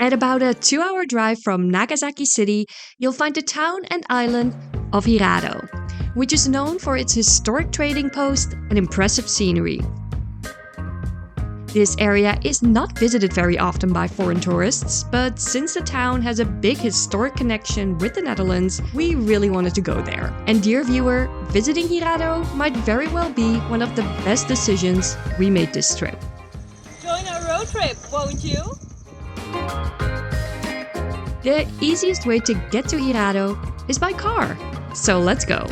At about a 2-hour drive from Nagasaki City, you'll find the town and island of Hirado, which is known for its historic trading post and impressive scenery. This area is not visited very often by foreign tourists, but since the town has a big historic connection with the Netherlands, we really wanted to go there. And dear viewer, visiting Hirado might very well be one of the best decisions we made this trip. Join our road trip, won't you? The easiest way to get to Hirado is by car, so let's go.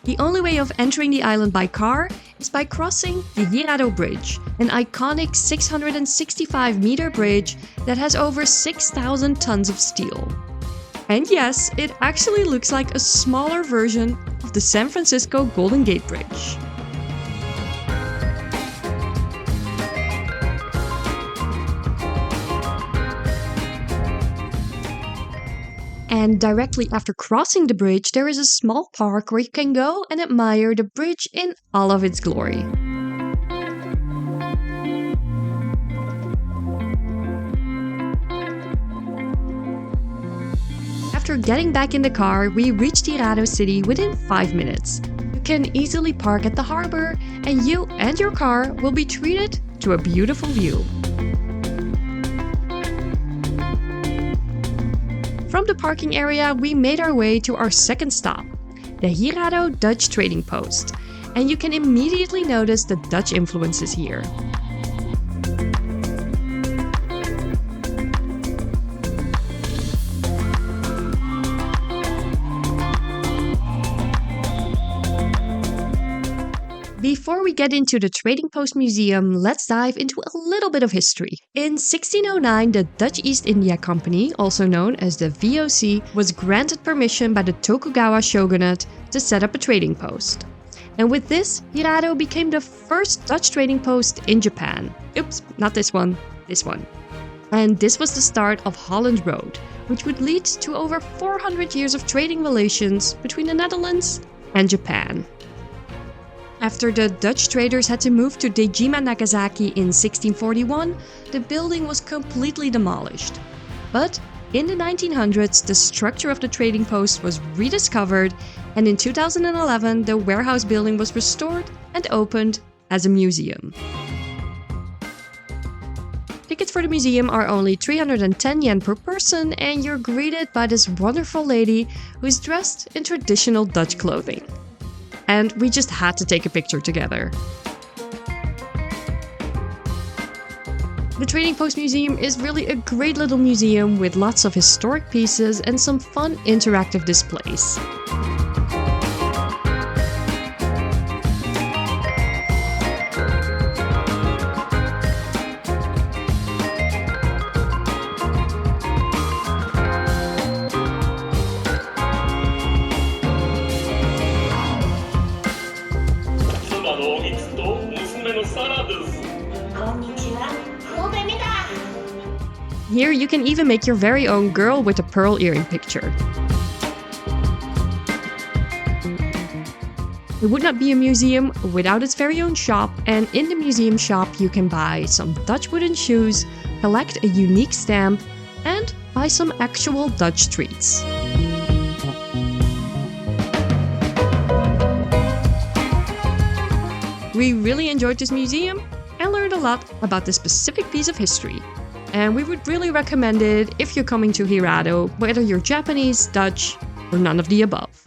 The only way of entering the island by car is by crossing the Hirado Bridge, an iconic 665-meter bridge that has over 6,000 tons of steel. And yes, it actually looks like a smaller version of the San Francisco Golden Gate Bridge. And directly after crossing the bridge, there is a small park where you can go and admire the bridge in all of its glory. After getting back in the car, we reached Hirado City within 5 minutes. You can easily park at the harbor, and you and your car will be treated to a beautiful view. From the parking area, we made our way to our second stop, the Hirado Dutch Trading Post, and you can immediately notice the Dutch influences here. Before we get into the Trading Post Museum, let's dive into a little bit of history. In 1609, the Dutch East India Company, also known as the VOC, was granted permission by the Tokugawa shogunate to set up a trading post. And with this, Hirado became the first Dutch trading post in Japan. Oops, not this one, this one. And this was the start of Holland Road, which would lead to over 400 years of trading relations between the Netherlands and Japan. After the Dutch traders had to move to Dejima, Nagasaki in 1641, the building was completely demolished. But in the 1900s, the structure of the trading post was rediscovered, and in 2011, the warehouse building was restored and opened as a museum. Tickets for the museum are only 310 yen per person, and you're greeted by this wonderful lady who is dressed in traditional Dutch clothing. And we just had to take a picture together. The Trading Post Museum is really a great little museum with lots of historic pieces and some fun interactive displays. Here you can even make your very own girl with a pearl earring picture. It would not be a museum without its very own shop, and in the museum shop you can buy some Dutch wooden shoes, collect a unique stamp, and buy some actual Dutch treats. We really enjoyed this museum and learned a lot about this specific piece of history. And we would really recommend it if you're coming to Hirado, whether you're Japanese, Dutch, or none of the above.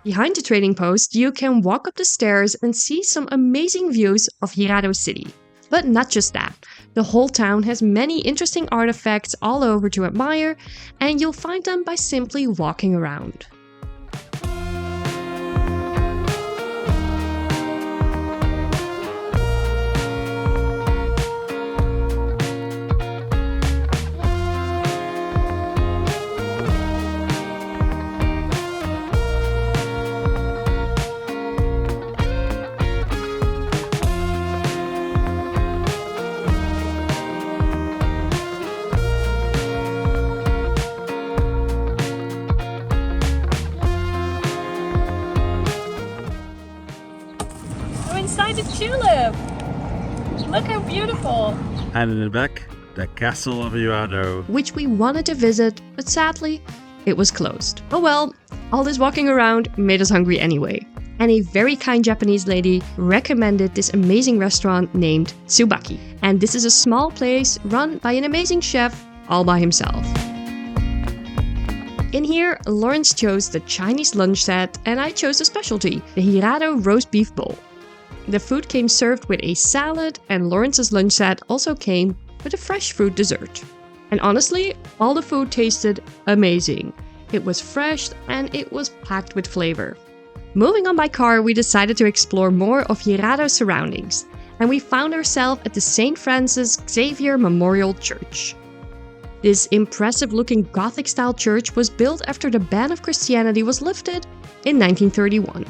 Behind the trading post, you can walk up the stairs and see some amazing views of Hirado City. But not just that. The whole town has many interesting artifacts all over to admire, and you'll find them by simply walking around. Look how beautiful. And in the back, the castle of Hirado. which we wanted to visit, but sadly, it was closed. Oh well, all this walking around made us hungry anyway. And a very kind Japanese lady recommended this amazing restaurant named Tsubaki. And this is a small place run by an amazing chef all by himself. In here, Lawrence chose the Chinese lunch set and I chose the specialty, the Hirado roast beef bowl. The food came served with a salad and Lawrence's lunch set also came with a fresh fruit dessert. And honestly, all the food tasted amazing. It was fresh and it was packed with flavor. Moving on by car, we decided to explore more of Hirado's surroundings, and we found ourselves at the St. Francis Xavier Memorial Church. This impressive-looking Gothic-style church was built after the ban of Christianity was lifted in 1931.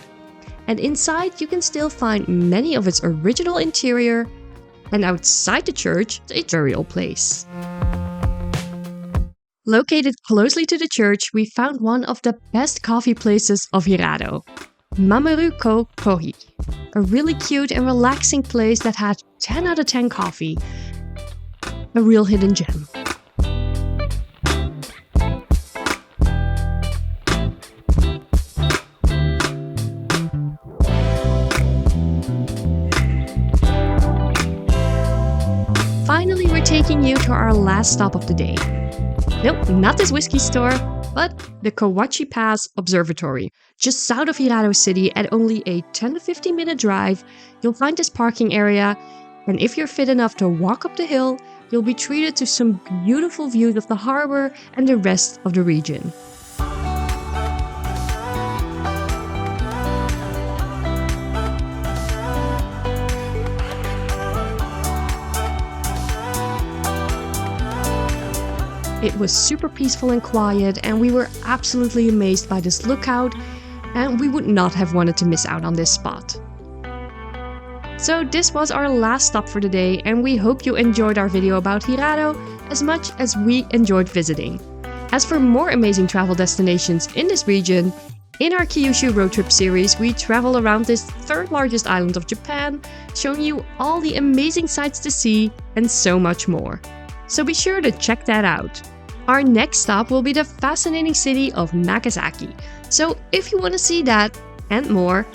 And inside you can still find many of its original interior, and outside the church, a burial place. Located closely to the church, we found one of the best coffee places of Hirado, Mameruku Kohi, a really cute and relaxing place that had 10 out of 10 coffee, a real hidden gem. Finally, we're taking you to our last stop of the day. Nope, not this whiskey store, but the Kawachi Pass Observatory. Just south of Hirado City at only a 10 to 15 minute drive, you'll find this parking area, and if you're fit enough to walk up the hill, you'll be treated to some beautiful views of the harbor and the rest of the region. It was super peaceful and quiet, and we were absolutely amazed by this lookout, and we would not have wanted to miss out on this spot. So this was our last stop for the day, and we hope you enjoyed our video about Hirado as much as we enjoyed visiting. As for more amazing travel destinations in this region, in our Kyushu road trip series, we travel around this third largest island of Japan, showing you all the amazing sights to see and so much more. So be sure to check that out. Our next stop will be the fascinating city of Nagasaki. So if you want to see that and more,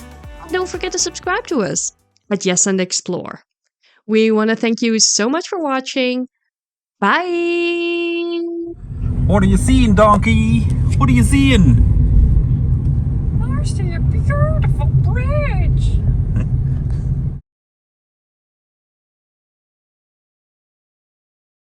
don't forget to subscribe to us at Yes and Explore. We want to thank you so much for watching. Bye! What are you seeing, donkey? What are you seeing? I see a beautiful bridge.